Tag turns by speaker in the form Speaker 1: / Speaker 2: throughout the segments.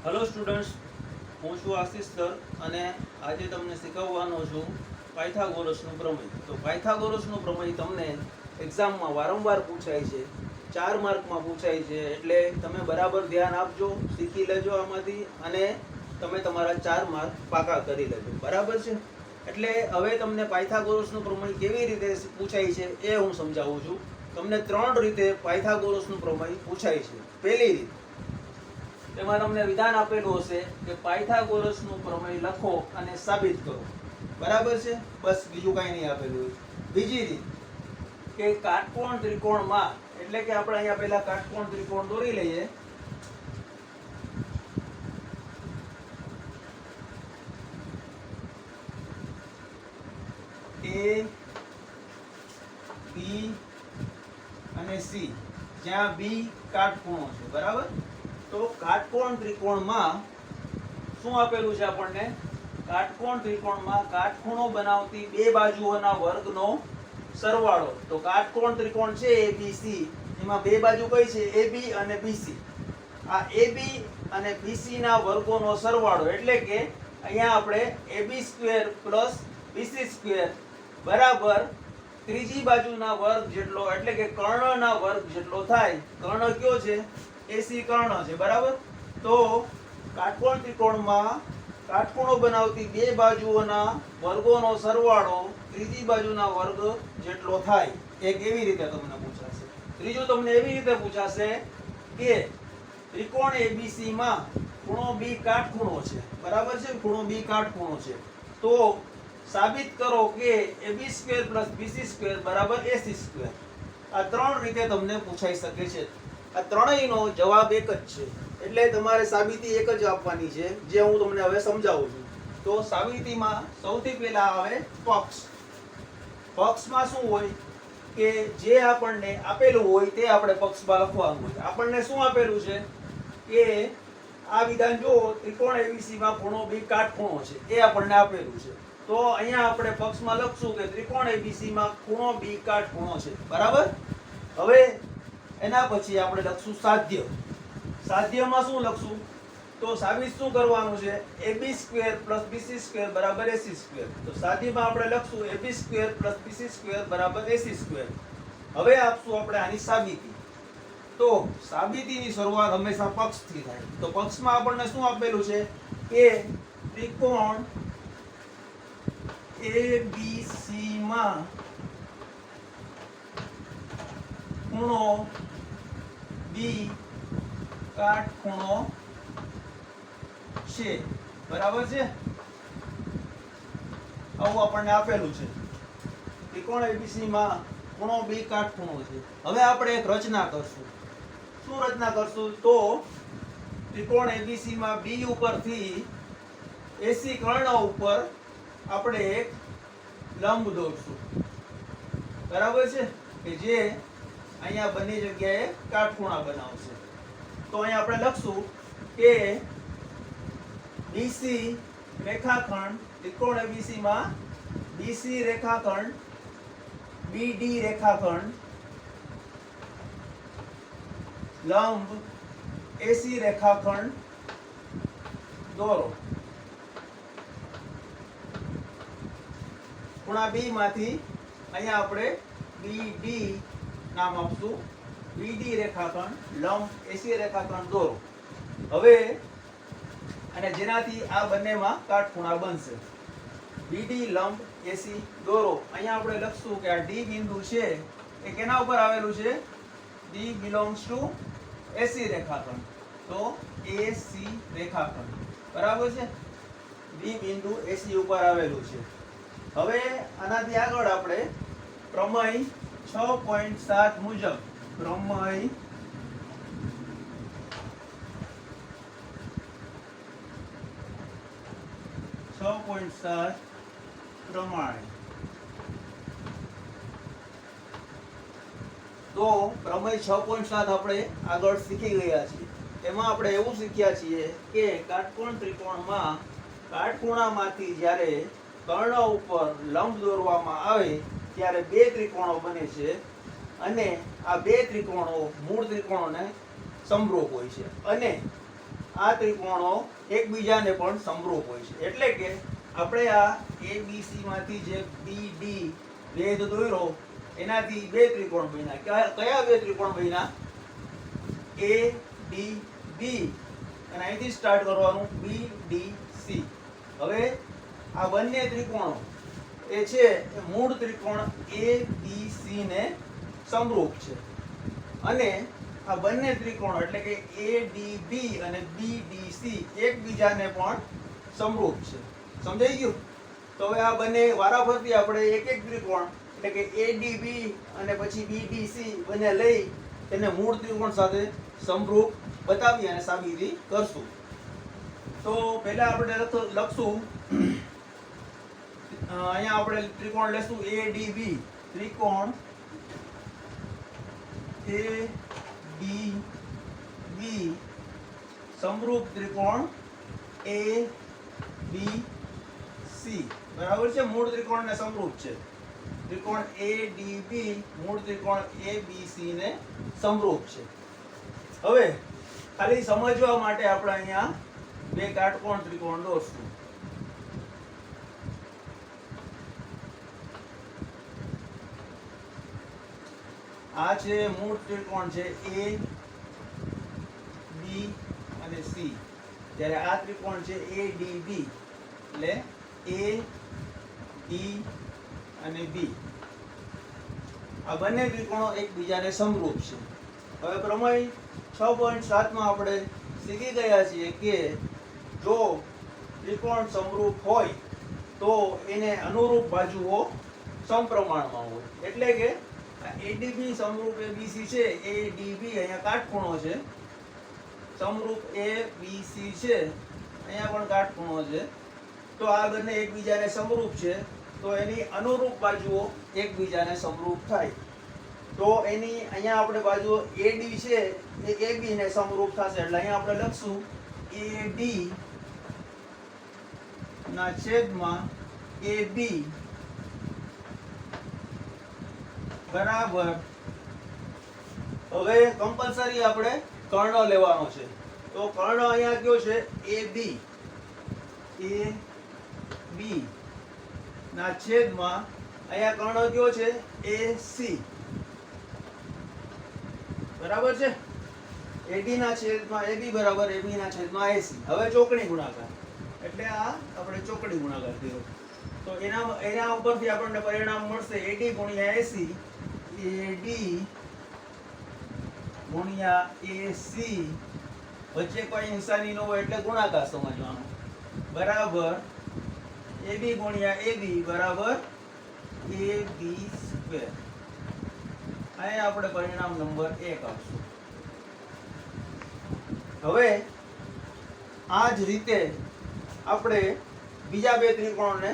Speaker 1: Hello students, હું છું Ashish sir અને આજે તમને શીખવવાનો છું પાયથાગોરસનું પ્રમેય. તો પાયથાગોરસનું પ્રમેય તમને એક્ઝામમાં વારંવાર પૂછાય છે, 4 માર્કમાં પૂછાય છે, એટલે તમે બરાબર ધ્યાન આપજો, શીખી લેજો આમાંથી અને તમે તમારા 4 માર્ક પાકા કરી લેજો. બરાબર છે? એટલે હવે તમને પાયથાગોરસનું પ્રમેય કેવી રીતે પૂછાય છે એ હું સમજાવું છું. તમને 3 રીતે પાયથાગોરસનું પ્રમેય પૂછાય છે. પહેલી રીત, તેમાં તમને વિધાન આપેલું હશે કે પાયથાગોરસનું પ્રમેય લખો અને સાબિત કરો. બરાબર છે? બસ, બીજું કાંઈ નહીં આપેલું. બીજી રીત કે કાટકોણ ત્રિકોણમાં, એટલે કે આપણે અહીંયા પહેલા કાટકોણ ત્રિકોણ દોરી લઈએ. A, B અને C, જ્યાં B કાટખૂણો છે. બરાબર? તો કાટકોણ ત્રિકોણમાં શું આપેલું છે આપણને? કાટકોણ ત્રિકોણમાં કાટખૂણો બનાવતી બે બાજુઓના વર્ગનો સરવાળો. તો કાટકોણ ત્રિકોણ છે ABC, એમાં બે બાજુ કઈ છે? AB અને BC. આ AB અને BC ના વર્ગોનો સરવાળો, એટલે કે અહીંયા આપણે AB² + BC² બરાબર ત્રીજી બાજુના વર્ગ જેટલો, એટલે કે કર્ણના વર્ગ જેટલો થાય. કર્ણ કયો છે? AC કર્ણ છે. બરાબર? તો કાટકોણ ત્રિકોણમાં કાટખૂણો બનાવતી બે બાજુઓના વર્ગોનો સરવાળો ત્રીજી બાજુના વર્ગ જેટલો થાય. એ કેવી રીતે તમને પૂછાશે? ત્રીજું તમને એવી રીતે પૂછાશે કે ત્રિકોણ ABC માં ખૂણો B કાટખૂણો છે. બરાબર છે? ખૂણો B કાટખૂણો છે. તો સાબિત કરો કે AB² + BC² બરાબર AC². આ 3 રીતે તમને પૂછાઈ શકે છે. આ ત્રણેયનો જવાબ એક જ છે, એટલે તમારે સાબિતી એક જ આપવાની છે, જે હું તમને હવે સમજાવું છું. તો સાબિતીમાં સૌથી પહેલા આવે પક્ષ. પક્ષમાં શું હોય કે જે આપણને આપેલું હોય તે આપણે પક્ષમાં લખવાનું હોય. આપણને શું આપેલું છે કે આ વિધાન જો ત્રિકોણ ABC માં ખૂણો B કાટખૂણો છે, એ આપણને આપેલું છે. તો અહીંયા આપણે પક્ષમાં લખશું કે ત્રિકોણ ABC માં ખૂણો B કાટખૂણો છે. બરાબર? હવે એના પછી આપણે લખશું સાધ્ય. સાધ્યમાં શું લખશું? તો સાબિત શું કરવાનું છે? AB² + BC² બરાબર AC². તો સાધ્યમાં આપણે લખશું AB² + BC² બરાબર AC². હવે આપશું આપણે આની સાબિતી. તો સાબિતીની શરૂઆત હંમેશા પક્ષથી થાય. તો પક્ષમાં આપણને શું આપેલું છે કે ત્રિકોણ ABC માં ખૂણો B કાટખૂણો છે. બરાબર છે? આવું આપણને આપેલું છે. ત્રિકોણ ABC માં ખૂણો B કાટખૂણો છે. હવે આપણે એક રચના કરશું. શું રચના કરશું? તો ત્રિકોણ ABC માં B ઉપરથી AC કર્ણ ઉપર આપણે એક લંબ દોરશું. બરાબર છે? કે જે અહીંયા બંને જગ્યાએ કાટખૂણા બનાવશે. તો અહીંયા આપણે લખશું કે BC રેખાખંડ, ત્રિકોણ ABC માં BC રેખાખંડ, BD રેખાખંડ, લંબ AC રેખાખંડ દોરો. ખૂણા B માંથી અહીંયા આપણે BD નામ આપશું. BD રેખાખંડ, લંબ AC રેખાખંડ દોરો. હવે અને જેનાથી આ બંનેમાં કાટખૂણા બનશે. BD લંબ AC દોરો. અહીંયા આપણે લખશું કે આ D બિંદુ છે એ કેના ઉપર આવેલું છે? D belongs to AC રેખાખંડ. તો AC રેખાખંડ. બરાબર છે? D બિંદુ AC ઉપર આવેલું છે. હવે આનાથી આગળ આપણે પ્રમેય 6.7 મુજબ પ્રમેય 6.7 પ્રમાણે. તો પ્રમેય 6.7 આપણે આગળ શીખી ગયા છીએ. એમાં આપણે એવું શીખ્યા છીએ કે કાટકોણ ત્રિકોણમાં કાટખૂણામાંથી જ્યારે કર્ણ ઉપર લંબ દોરવામાં આવે ત્યારે બે ત્રિકોણો બને છે અને આ બે ત્રિકોણો મૂળ ત્રિકોણોને સમરૂપ હોય છે અને આ ત્રિકોણો એકબીજાને પણ સમરૂપ હોય છે. એટલે કે આપણે આ ABC માંથી જે BD ભેદ દોર્યો એનાથી બે ત્રિકોણ બન્યા. કયા બે ત્રિકોણ બન્યા? ADB અને અહીંથી સ્ટાર્ટ કરવાનું BDC. હવે આ બંને ત્રિકોણો એ છે એ મૂળ ત્રિકોણ ABC ને સમરૂપ છે અને આ બંને ત્રિકોણો એટલે કે ADB અને BDC એકબીજાને પણ સમરૂપ છે. સમજાઈ ગયું? તો હવે આ બંને વારાફરતી આપણે એક એક ત્રિકોણ એટલે કે ADB અને પછી BDC બંને લઈ તેને મૂળ ત્રિકોણ સાથે સમરૂપ બતાવી અને સાબિતી કરશું. તો પહેલા આપણે લખશું અહીંયા આપણે ત્રિકોણ લેશું ADB. ત્રિકોણ ADB સમરૂપ ત્રિકોણ ABC. બરાબર છે? મૂળ ત્રિકોણ ને સમરૂપ છે. ત્રિકોણ ADB મૂળ ત્રિકોણ ABC ને સમરૂપ છે. હવે ખાલી સમજવા માટે આપણે અહીંયા બે કાટકોણ ત્રિકોણ દોરશું. આ છે મૂળ ત્રિકોણ છે A B અને C. જ્યારે આ ત્રિકોણ છે ADB એટલે A D અને B. આ બંને ત્રિકોણો એકબીજાને સમરૂપ છે. હવે પ્રમેય 6.7 માં આપણે શીખી ગયા છીએ કે જો ત્રિકોણ સમરૂપ હોય તો એને અનુરૂપ બાજુઓ સમપ્રમાણમાં હોય. એટલે કે ADB સમરૂપ ABC છે. ADB અહીંયા કાટખૂણો છે. સમરૂપ ABC છે. અહીંયા પણ કાટખૂણો છે. તો આ બંને એકબીજાને સમરૂપ છે તો એની અનુરૂપ બાજુઓ એકબીજાને સમરૂપ થાય. તો એની અહીંયા આપણે બાજુઓ AD છે એ AB ને સમરૂપ થશે. એટલે અહીંયા આપણે લખશું AD ના છેદમાં AB બરાબર. હવે કમ્પલસરી આપણે કર્ણ લેવાનો છે. તો કર્ણ અહીંયા કયો છે? AB. AB ના છેદમાં અહીંયા કર્ણ કયો છે? AC. બરાબર છે? AD ના છેદમાં AB બરાબર AB ના છેદમાં AC. હવે ચોકડી ગુણાકાર એટલે આ આપણે ચોકડી ગુણાકાર કર્યો. તો એના ઉપરથી આપણને પરિણામ મળશે AD ગુણ્યા AC. AD ગુણ્યા AC વચ્ચે કોઈ નિશાની ન હોય એટલે ગુણાકાર સમજવાનો બરાબર AB ગુણ્યા AB બરાબર AB સ્ક્વેર. અહીંયા આપણે પરિણામ નંબર 1 આપશું. હવે આ જ રીતે આપણે બીજા બે ત્રિકોણોને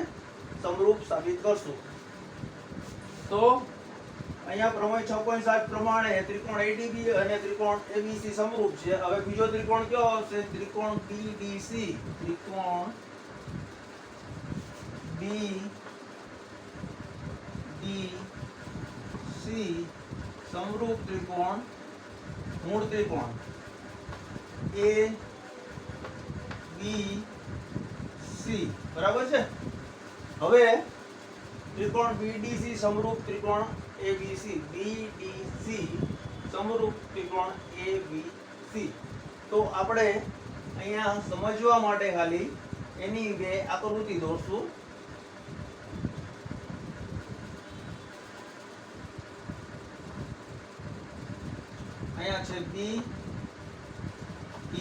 Speaker 1: સમરૂપ સાબિત કરશું. તો અહીંયા પ્રમેય 6.7 પ્રમાણે ત્રિકોણ ADB અને ત્રિકોણ ABC સમરૂપ છે. હવે બીજો ત્રિકોણ કયો આવશે? ત્રિકોણ BDC. ત્રિકોણ BDC સમરૂપ ત્રિકોણ મૂળ ત્રિકોણ ABC. બરાબર છે? હવે ત્રિકોણ BDC સમરૂપ ત્રિકોણ ABC. BDC સમરૂપ ત્રિકોણ ABC. તો આપણે અહીંયા સમજવા માટે ખાલી એની બે આકૃતિ દોરશું. અહીંયા છે B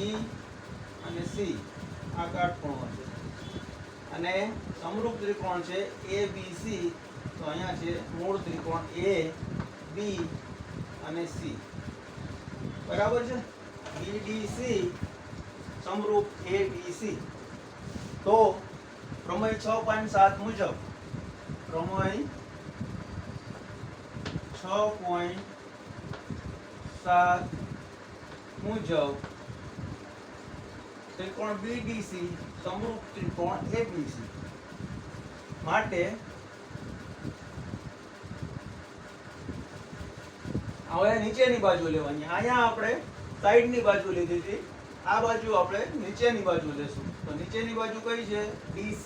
Speaker 1: E અને C. આ કાટખૂણો છે અને સમરૂપ ત્રિકોણ છે ABC. તો અહીંયા છે મૂળ ત્રિકોણ A B અને C. બરાબર છે? BDC સમરૂપ ABC. તો પ્રમેય 6.7 મુજબ પ્રમેય 6.7 મુજબ ત્રિકોણ BDC સમરૂપ ત્રિકોણ ABC માટે હવે નીચેની બાજુ લેવાની. અહીંયા આપણે સાઈડની બાજુ લીધી હતી આ બાજુ આપણે નીચેની બાજુ લેશું. તો નીચેની બાજુ કઈ છે? DC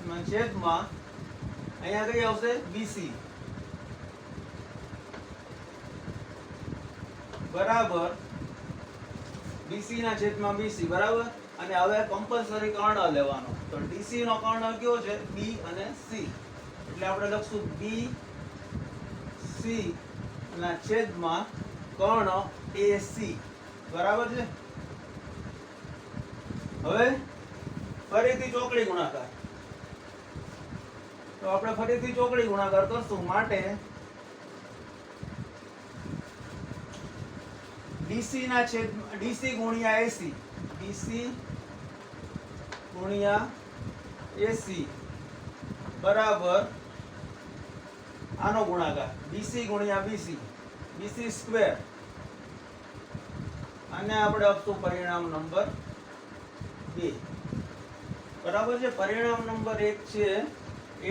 Speaker 1: ના છેદમાં અહીંયા કઈ આવશે? BC બરાબર BC ના છેદમાં BC બરાબર. અને હવે કમ્પલસરી કર્ણ લેવાનો. તો DC નો કર્ણ કયો છે? B અને C. એટલે આપણે લખશું BC ના છેદમાં કર્ણ AC બરાબર છે. હવે ફરીથી ચોકડી ગુણાકાર. તો આપણે ફરીથી ચોકડી ગુણાકાર કરશું. માટે DC ના છેદમાં DC ગુણ્યા AC DC ગુણ્યા AC બરાબર આનો ગુણાકાર BC ગુણ્યા BC BC સ્ક્વેર. અને આપણે આપશું પરિણામ નંબર 2 બરાબર છે. પરિણામ નંબર 1 છે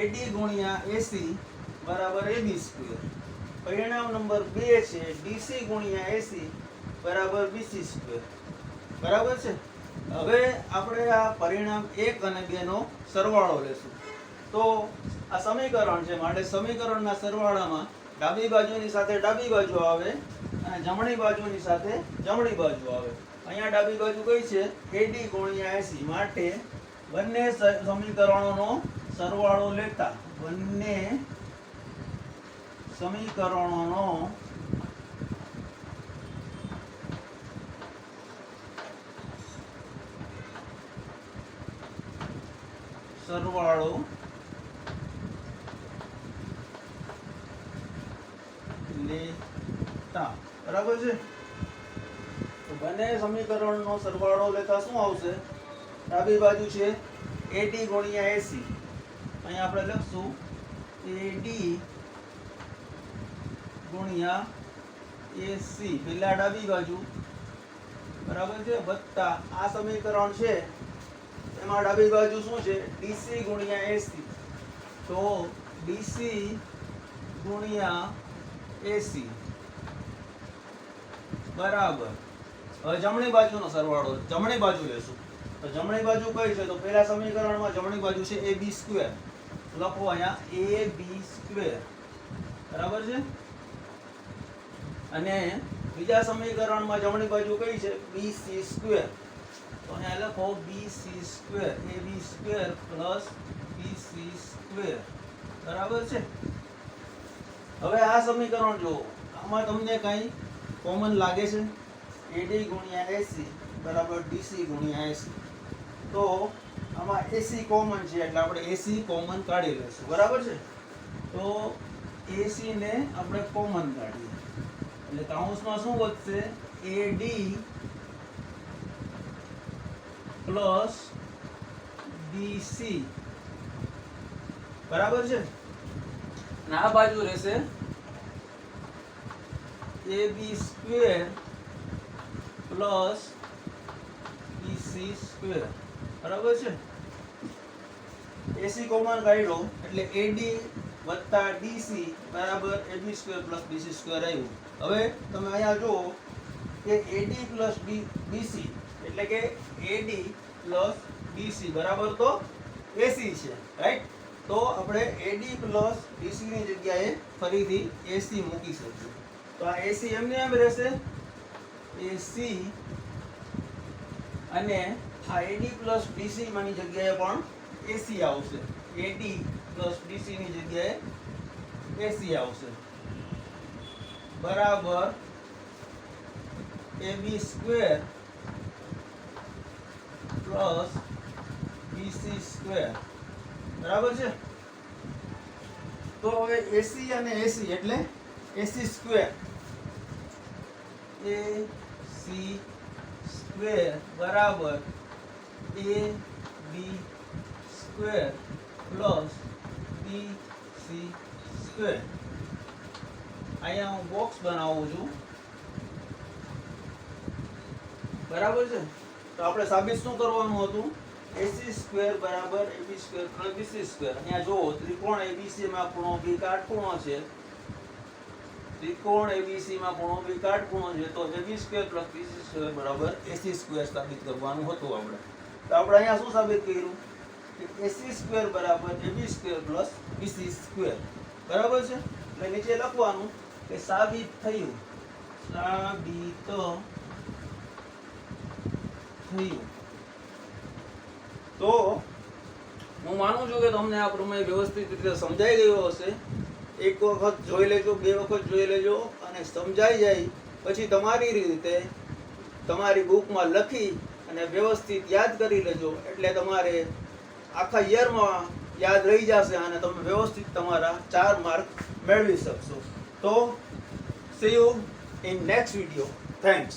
Speaker 1: AD ગુણ્યા AC બરાબર AB સ્ક્વેર. પરિણામ નંબર 2 છે DC ગુણ્યા AC બરાબર BC સ્ક્વેર બરાબર છે. હવે આપણે આ પરિણામ 1 અને 2 નો સરવાળો લેશું. તો આ સમીકરણ છે માટે સમીકરણના સરવાળામાં ડાબી બાજુની સાથે ડાબી બાજુ આવે અને જમણી બાજુની સાથે જમણી બાજુ આવે. અહીંયા ડાબી બાજુ કઈ છે? AD ગુણ્યા AC. માટે બંને સમીકરણોનો સરવાળો લેતા બંને સમીકરણોનો સરવાળો લેતા બરાબર છે. તો બંને સમીકરણનો સરવાળો લેતા શું આવશે? ડાબી બાજુ છે AD ગુણ્યા AC. અહીંયા આપણે લખશું AD ગુણ્યા AC પેલા ડાબી બાજુ બરાબર છે વત્તા આ સમીકરણ છે એમાં ડાબી બાજુ શું છે? DC ગુણ્યા AC. તો DC ગુણ્યા AC બરાબર. હવે જમણી બાજુનો સરવાળો જમણી બાજુ લેશું. તો જમણી બાજુ કઈ છે? તો પહેલા સમીકરણમાં જમણી બાજુ છે AB સ્ક્વેર. લખો અહીંયા AB સ્ક્વેર બરાબર છે. અને બીજા સમીકરણમાં જમણી બાજુ કઈ છે? BC square. તો અહીંયા લખો BC square AB square plus BC square બરાબર છે. હવે આ સમીકરણ જો આમાં તમને કઈ કોમન લાગે છે? AD ગુણ્યા AC બરાબર DC ગુણ્યા AC. તો આમાં AC કોમન છે એટલે આપણે AC કોમન કાઢી લઈશું બરાબર છે. તો AC ને આપણે કોમન કાઢીએ એટલે કૌંસમાં શું વધશે? AD પ્લસ BC બરાબર છે. અને આ બાજુ રહેશે AB square plus BC square બરાબર છે. AC કોમન કાઢી લો એટલે AD વત્તા DC બરાબર AB square plus BC square આવ્યું. હવે તમે અહીંયા જુઓ કે AD પ્લસ BC એટલે કે AD પ્લસ BC બરાબર તો AC છે રાઈટ. તો આપણે AD પ્લસ BC ની જગ્યાએ ફરીથી AC મૂકી શકીએ. તો આ AC એમને એમ રહેશે AC અને આ AD પ્લસ BC ની જગ્યાએ પણ AC આવશે. AD પ્લસ BC ની જગ્યાએ AC આવશે બરાબર AB square plus BC square બરાબર છે. તો હવે AC અને AC એટલે AC સ્ક્વેર AC સ્ક્વેર બરાબર AB square plus BC square. અહીંયા હું બોક્સ બનાવું છું બરાબર છે. તો આપણે સાબિત શું કરવાનું હતું? AC સ્ક્વેર બરાબર AB square plus BC square. અહીંયા જુઓ ત્રિકોણ ABC માં ખૂણો B કાટખૂણો છે ત્રિકોણ એબીસી માં ખૂણો બી કાટખૂણો છે તો AB² + BC² બરાબર AC² સાબિત કરવાનું હતું આપણે. તો આપણે અહીંયા શું સાબિત કર્યું કે AC² બરાબર AB² + BC² બરાબર છે. એટલે નીચે લખવાનું કે સાબિત થયું તો હું માનું છું કે તમને આ પ્રમેય વ્યવસ્થિત રીતે સમજાઈ ગયો હશે. એક વખત જોઈ લેજો, બે વખત જોઈ લેજો અને સમજાઈ જાય પછી તમારી રીતે તમારી બુકમાં લખી અને વ્યવસ્થિત યાદ કરી લેજો. એટલે તમારે આખા યરમાં યાદ રહી જશે અને તમે વ્યવસ્થિત તમારા 4 માર્ક મેળવી શકશો. તો see you in next video. Thanks.